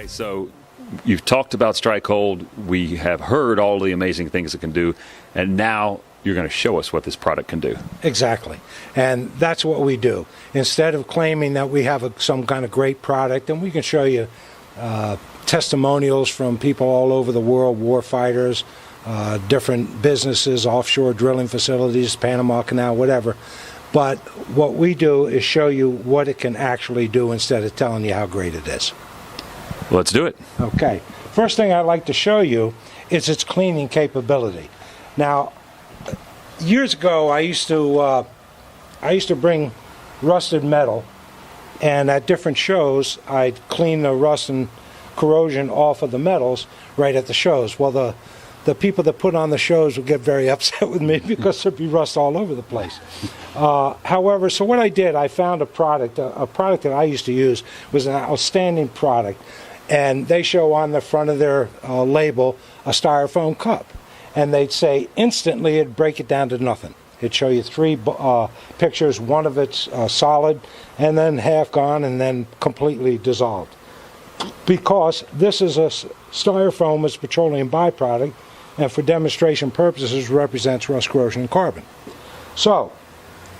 Okay, so you've talked about StrikeHold. We have heard all the amazing things it can do, and now you're going to show us what this product can do. Exactly. And that's what we do. Instead of claiming that we have some kind of great product, and we can show you testimonials from people all over the world, war fighters, different businesses, offshore drilling facilities, Panama Canal, whatever. But what we do is show you what it can actually do instead of telling you how great it is. Let's do it. Okay. First thing I'd like to show you is its cleaning capability. Now, years ago, I used to bring rusted metal, and at different shows, I'd clean the rust and corrosion off of the metals right at the shows. Well, the people that put on the shows would get very upset with me because there'd be rust all over the place. However, so what I did, I found a product that I used to use was an outstanding product, and they show on the front of their label a styrofoam cup, and they'd say instantly it'd break it down to nothing. It'd show you three pictures, one of it's solid, and then half gone, and then completely dissolved. Because this is a styrofoam, is a petroleum byproduct, and for demonstration purposes represents rust, corrosion, and carbon. So,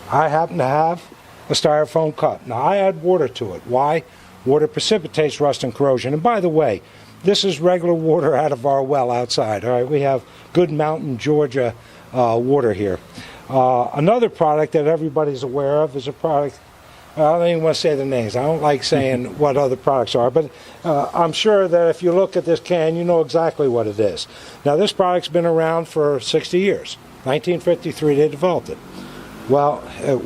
I happen to have a styrofoam cup. Now, I add water to it. Why? Water precipitates rust and corrosion. And by the way, this is regular water out of our well outside. All right, we have good Mountain, Georgia water here. Another product that everybody's aware of is a product, I don't even want to say the names. I don't like saying what other products are, but I'm sure that if you look at this can, you know exactly what it is. Now, this product's been around for 60 years. 1953, they developed it. Well,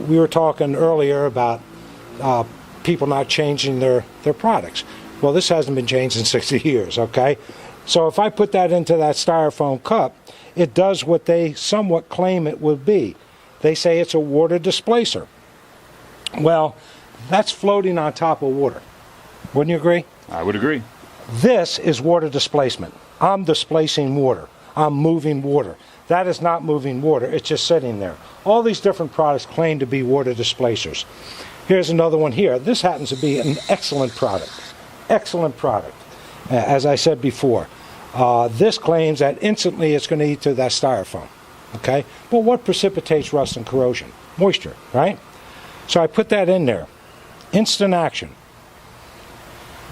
we were talking earlier about people not changing their products. Well, this hasn't been changed in 60 years, okay? So if I put that into that styrofoam cup, it does what they somewhat claim it would be. They say it's a water displacer. Well, that's floating on top of water. Wouldn't you agree? I would agree. This is water displacement. I'm displacing water. I'm moving water. That is not moving water. It's just sitting there. All these different products claim to be water displacers. Here's another one here. This happens to be an excellent product. Excellent product. As I said before, this claims that instantly it's going to eat through that styrofoam. Okay? Well, what precipitates rust and corrosion? Moisture, right? So I put that in there. Instant action.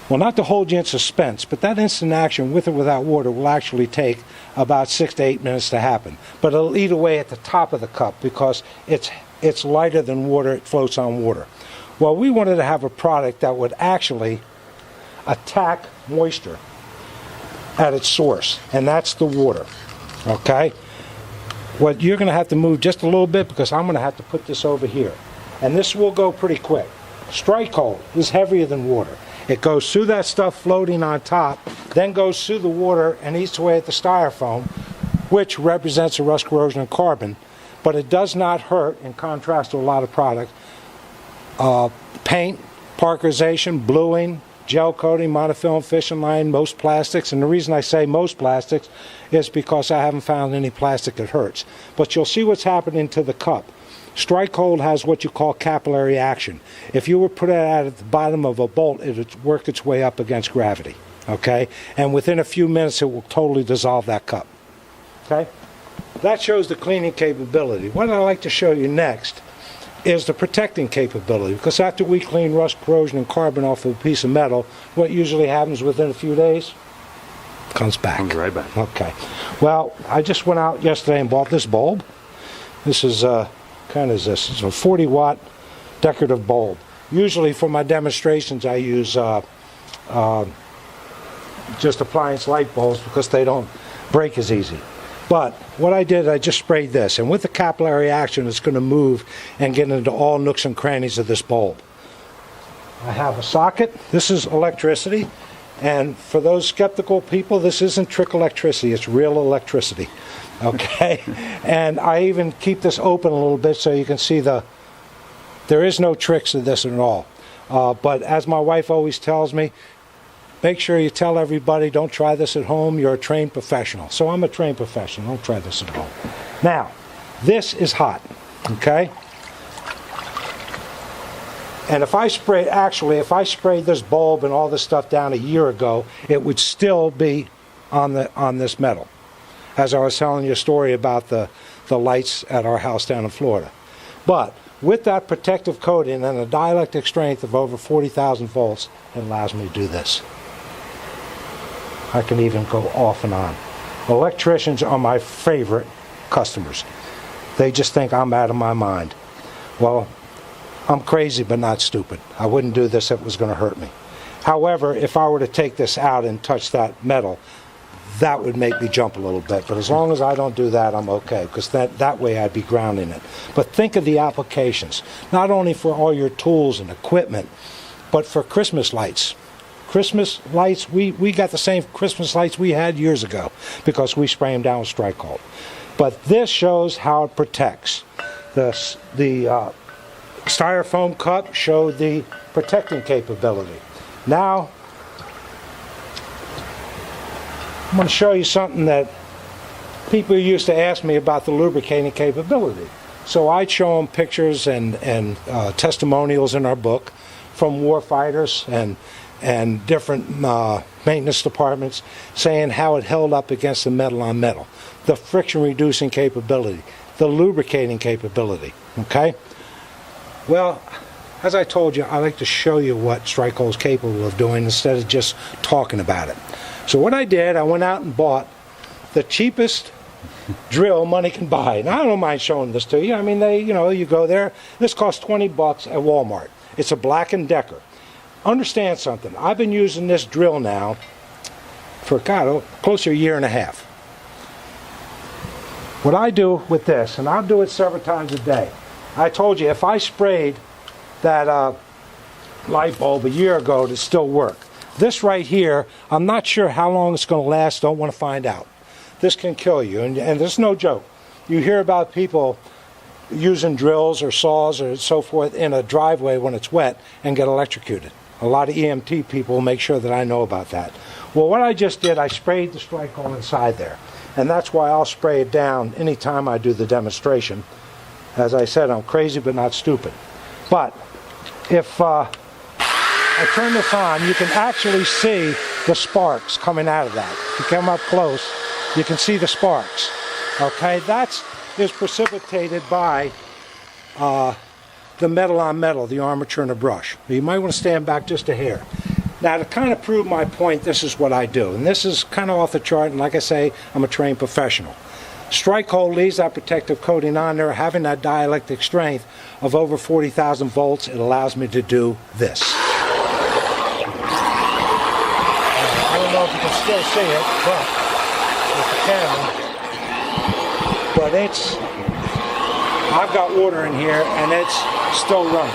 Well, not to hold you in suspense, but that instant action, with or without water, will actually take about 6 to 8 minutes to happen. But it'll eat away at the top of the cup because it's lighter than water. It floats on water. Well, we wanted to have a product that would actually attack moisture at its source, and that's the water. Okay? Well, you're going to have to move just a little bit because I'm going to have to put this over here. And this will go pretty quick. StrikeHold is heavier than water. It goes through that stuff floating on top, then goes through the water and eats away at the styrofoam, which represents the rust, corrosion, and carbon. But it does not hurt, in contrast to a lot of products, paint, parkerization, bluing, gel coating, monofilm, fishing line, most plastics. And the reason I say most plastics is because I haven't found any plastic that hurts. But you'll see what's happening to the cup. StrikeHold has what you call capillary action. If you were put it at the bottom of a bolt, it would work its way up against gravity. Okay? And within a few minutes, it will totally dissolve that cup. Okay? That shows the cleaning capability. What I'd like to show you next is the protecting capability. Because after we clean rust, corrosion, and carbon off of a piece of metal, what usually happens within a few days? Comes back. Comes right back. Okay. Well, I just went out yesterday and bought this bulb. This is kind of this. It's a 40-watt decorative bulb. Usually for my demonstrations, I use just appliance light bulbs because they don't break as easy. But what I did, I just sprayed this, and with the capillary action, it's going to move and get into all nooks and crannies of this bulb. I have a socket. This is electricity, and for those skeptical people, this isn't trick electricity. It's real electricity. Okay? And I even keep this open a little bit so you can see there is no tricks to this at all. But as my wife always tells me, make sure you tell everybody, don't try this at home. You're a trained professional. So I'm a trained professional. Don't try this at home. Now, this is hot. Okay? And if I sprayed this bulb and all this stuff down a year ago, it would still be on this metal. As I was telling you a story about the lights at our house down in Florida. But with that protective coating and a dielectric strength of over 40,000 volts, it allows me to do this. I can even go off and on. Electricians are my favorite customers. They just think I'm out of my mind. Well, I'm crazy but not stupid. I wouldn't do this if it was going to hurt me. However, if I were to take this out and touch that metal, that would make me jump a little bit. But as long as I don't do that, I'm okay, because that way I'd be grounding it. But think of the applications, not only for all your tools and equipment, but for Christmas lights. Christmas lights, we got the same Christmas lights we had years ago because we spray them down with StrikeHold. But this shows how it protects. The styrofoam cup showed the protecting capability. Now, I'm going to show you something that people used to ask me about, the lubricating capability. So I'd show them pictures and testimonials in our book from war fighters and different maintenance departments saying how it held up against the metal on metal, the friction reducing capability, the lubricating capability. Okay? Well, as I told you, I like to show you what StrikeHold is capable of doing instead of just talking about it. So what I did, I went out and bought the cheapest drill money can buy. And I don't mind showing this to you. I mean, you go there. This costs $20 at Walmart. It's a Black & Decker. Understand something. I've been using this drill now for, close to a year and a half. What I do with this, and I'll do it several times a day. I told you, if I sprayed that light bulb a year ago, it'd still work. This right here, I'm not sure how long it's going to last. Don't want to find out. This can kill you, and this is no joke. You hear about people using drills or saws or so forth in a driveway when it's wet and get electrocuted. A lot of EMT people make sure that I know about that. Well, what I just did, I sprayed the StrikeHold inside there, and that's why I'll spray it down anytime I do the demonstration. As I said, I'm crazy but not stupid. But if I turn this on, you can actually see the sparks coming out of that. If you come up close, you can see the sparks. Okay, that is precipitated by the metal on metal, the armature and the brush. You might want to stand back just a hair. Now, to kind of prove my point, this is what I do. And this is kind of off the chart, and like I say, I'm a trained professional. StrikeHold leaves that protective coating on there, having that dielectric strength of over 40,000 volts. It allows me to do this. I don't know if you can still see it, but with the camera. But I've got water in here, and it's still running.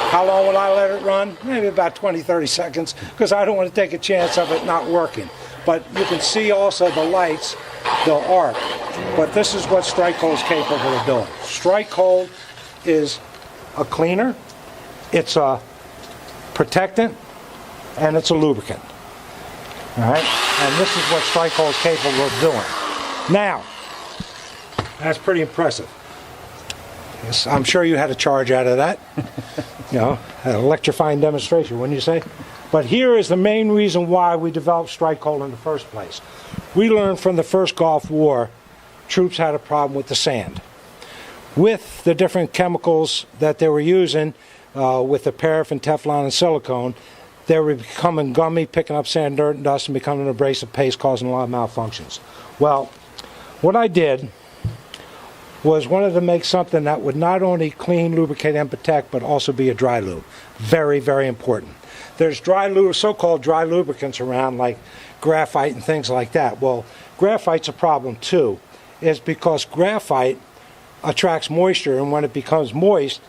How long will I let it run? Maybe about 20-30 seconds, because I don't want to take a chance of it not working. But you can see also the lights, they'll arc. But this is what StrikeHold is capable of doing. StrikeHold is a cleaner, it's a protectant, and it's a lubricant. All right? And this is what StrikeHold is capable of doing. Now, that's pretty impressive. Yes, I'm sure you had a charge out of that. An electrifying demonstration, wouldn't you say? But here is the main reason why we developed StrikeHold in the first place. We learned from the first Gulf War, troops had a problem with the sand. With the different chemicals that they were using, with the paraffin, Teflon, and silicone, they were becoming gummy, picking up sand, dirt, and dust, and becoming an abrasive paste, causing a lot of malfunctions. Well, what I did was wanted to make something that would not only clean, lubricate, and protect, but also be a dry lube. Very, very important. There's dry lube, so-called dry lubricants around, like graphite and things like that. Well, graphite's a problem too. It's because graphite attracts moisture, and when it becomes moist,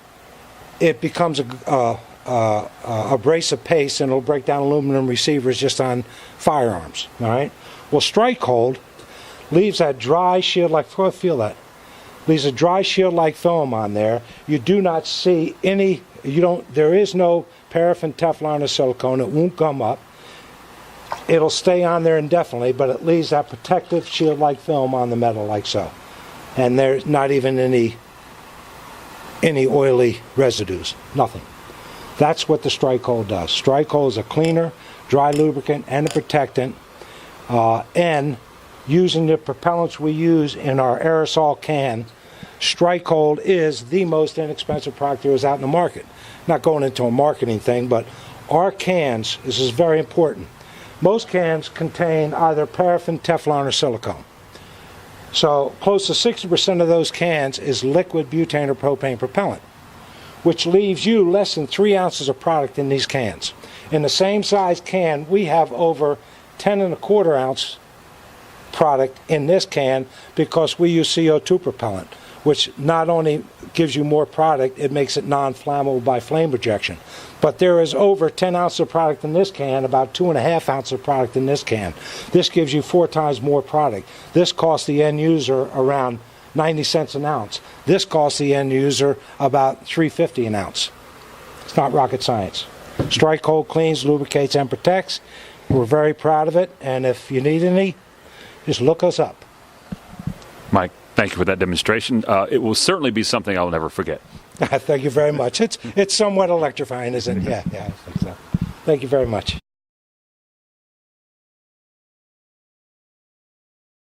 it becomes a abrasive paste, and it'll break down aluminum receivers just on firearms. All right. Well, StrikeHold leaves that dry shield-like. Feel that. Leaves a dry shield-like film on there. You do not see any. There is no paraffin, Teflon, or silicone. It won't gum up. It'll stay on there indefinitely, but it leaves that protective shield-like film on the metal, like so. And there's not even any oily residues. Nothing. That's what the StrikeHold does. StrikeHold is a cleaner, dry lubricant, and a protectant. And using the propellants we use in our aerosol can, StrikeHold is the most inexpensive product there is out in the market. Not going into a marketing thing, but our cans, this is very important. Most cans contain either paraffin, Teflon, or silicone. So close to 60% of those cans is liquid butane or propane propellant, which leaves you less than 3 ounces of product in these cans. In the same size can, we have over 10.25 ounce product in this can because we use CO2 propellant, which not only gives you more product, it makes it non-flammable by flame rejection. But there is over 10 ounces of product in this can, about 2.5 ounces of product in this can. This gives you 4 times more product. This costs the end user around 90 cents an ounce. This costs the end user about $3.50 an ounce. It's not rocket science. StrikeHold cleans, lubricates, and protects. We're very proud of it, and if you need any, just look us up. Mike, thank you for that demonstration. It will certainly be something I'll never forget. Thank you very much. It's somewhat electrifying, isn't it? Yeah, I think so. Thank you very much.